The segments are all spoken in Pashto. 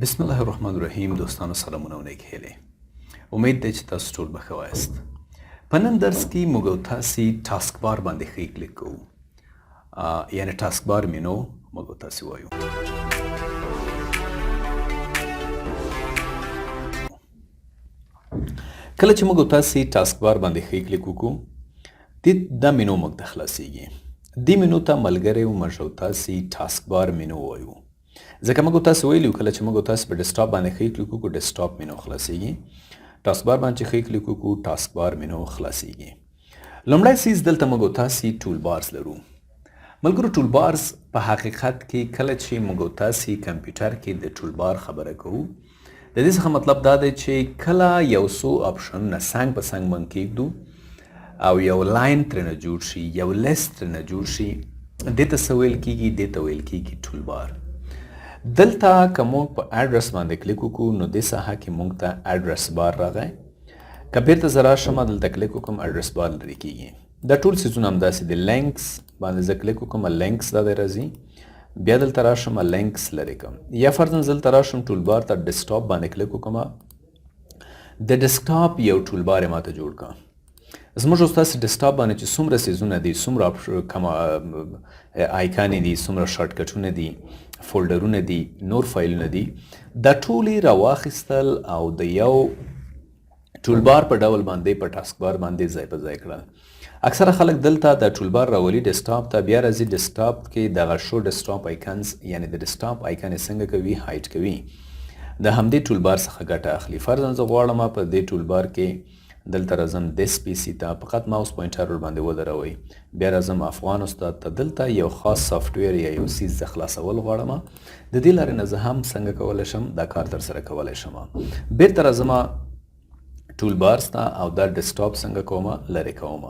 بسم الله الرحمن الرحیم. دوستانو سلامونه و نیک هیلې. امید دی چې تاسو ټول به ښه وایاست. په نن درس کې موږ او تاسې ټاسکبار باندې ښه کلیک کوو، یعنې ټاسکبار مینو موږ او تاسې وایو. کله چې موږ او تاسې ټاسکبار باندې ښه کلیک وکړو، دا مینو موږ ته خلاصیږي. دې مینو ته ملګری موږ او تاسې ټاسکبار مینو وایو. ځکه موږ تاسو ویلو کله چې موږ تاسو په ډیسکټاپ باندې ښه کلیک وکړو ډیسکټاپ مینو خلاصیږي، ټاسکبار باندې ښه کلیک وکړو ټاسکبار مینو خلاصیږي. لومړی سیز دلته موږ تاسو ټول بارز لرو. ملګرو ټول بارز په حقیقت کې کله چې موږ تاسو کمپیوټر کې د ټول بار خبره کوو، د دې څخه مطلب دا دی چې کله یو څو آپشن نه څنګ په څنګ باندې کېږدو او یو لاین ترنه جوړ شي، یو لیست ترنه جوړ شي، دې ته څه ویل کېږي؟ دې ته ویل کېږي ټول بار. دلته که موږ په اډرس باندې کلیک وکړو نو دې ساحه کې موږ ته اډرس بار راغی. که بیرته زه راشم دلته کلیک وکړم اډرس بار لرې کېږي. دا ټول څیزونه همداسې دي. لینکس باندې زه کلیک وکړم لینکس دا دی راځي، بیا دلته راشم لینکس لرې کړم، یا فرضاً زه دلته راشم ټول بار ته ډیسکټاپ باندې کلیک وکړم، د ډیسکټاپ یو ټول بار یې ماته جوړ کړه. زموږ او ستاسې ډیسکټاپ باندې چې څومره څیزونه دي، څومره آیکانې دي، څومره شارټکټونه دي، فولډرونه دي، نور فایلونه دي، دا ټول یې راواخیستل او د یو ټولبار په ډول باندې په ټاسکبار باندې ځای په ځای کړل. اکثره خلک دلته د ټولبار راولي ډیسکټاپ ته، بیا راځي ډیسکټاپ کې دغه شو ډیسکټاپ آیکنز، یعنې د ډیسکټاپ آیکن یې څنګه کوي؟ هایټ کوي. د همدې ټولبار څخه ګټه اخلي. فرضاً زه غواړم په دې ټولبار کې دلته راځم دس پی سي ته، فقط ماوس پوینټر ور باندې ودروئ، بیا راځم افغان استاد ته، دلته یو خاص سافټویر یا یو څیز زه خلاصول غواړم، د دې لارې نه زه هم څنګه کولی شم دا کار ترسره کولی شم. بیرته راځم ټول بارز ته او دا ډیسکټاپ څنګه کوم؟ لرې کوم.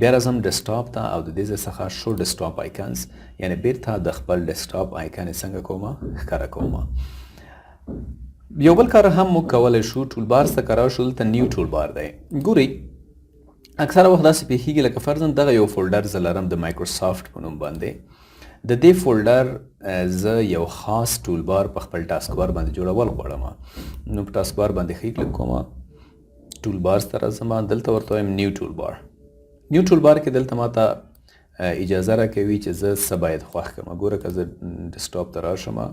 بیا راځم ډیسکټاپ ته او د دې ځای څخه شو ډیسکټاپ آیکنز، یعنې بیرته د خپل ډیسکټاپ آیکن یې څنګه کوم؟ ښکاره کوم. یو بل کار هم موږ کولی شو، ټول بارز ته که راشو دلته نیو ټول بار دی. ګورئ اکثره وخت داسې پیښیږي لکه فرضاً دغه یو فولډر زه لرم د مایکروسافټ په نوم باندې، د دې فولډر زه یو خاص ټول بار په خپل ټاسکبار باندې جوړول غواړم. نو په ټاسکبار باندې ښه کلیک کوم، ټول بارز ته راځم، دلته ورته وایم نیو ټول بار. نیو ټول بار کې دلته ماته اجازه راکوي چې زه څه باید خوښ کړم. ګوره که زه ډیسکټاپ ته راشم،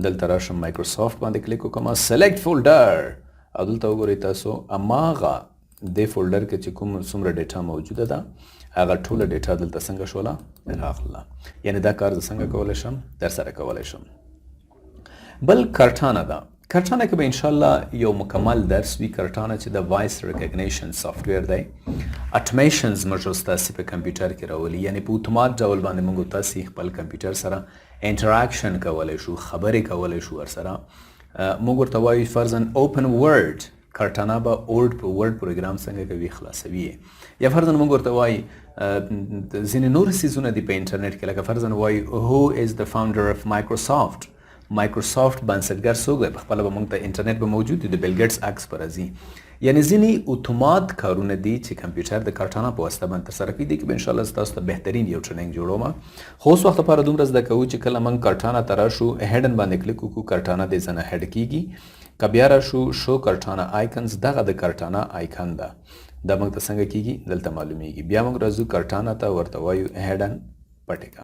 دلته راشم مایکروسافټ باندې کلیک وکړم، سلیکټ فولډر، او دلته وګورئ تاسو هماغه دې فولډر کې چې کوم څومره ډیټا موجوده ده هغه ټوله ډیټا دلته څنګه شوله؟ راغله. یعنې دا کار زه څنګه کولی شم؟ ترسره کولی شم. بل کرټانه ده. کرټانه کې به انشاءالله یو مکمل درس وي. کرټانه چې د وایس ریکګنیشن سافټویر دی، اټمیشنز موږ ستاسې په کمپیوټر کې راولي، یعنې په اتومات ډول باندې موږ تاسې خپل کمپیوټر سره انټراکشن کولی شو، خبرې کولی شو ورسره. موږ ورته وایو فرضاً اوپن ورډ. کرټانه به ورډ پروګرام څنګه کوي؟ خلاصوي. یا فرضاً موږ ورته وایو ځینې نور څیزونه دي په انټرنیټ کې، لکه فرضاً وایو هو از د فاونډر اف مایکروسافټ. مایکروسافټ بنسټګر څوک دی؟ پخپله به موږ ته انټرنیټ به موجود وي، د بیل ګیټس عکس به راځي. یعنې ځینې اتومات کارونه دي چې کمپیوټر د کرټانه په واسطه باندې ترسره کوي. دې کې به انشاءالله زه تاسو ته بهترین یو ټریننګ جوړوم. خو اوس وخت لپاره دومره زده کوو چې کله موږ کرټانه ته راشو هیډن باندې کلیک وکړو، کرټانه دې ځنه هیډ کېږي. که بیا راشو شو کرټانه آیکنز، دغه د کرټانه آیکن ده، دا موږ ته څنګه کېږي؟ دلته معلومیږي. بیا موږ راځو کرټانه ته، ورته وایو هیډن پټې کړه.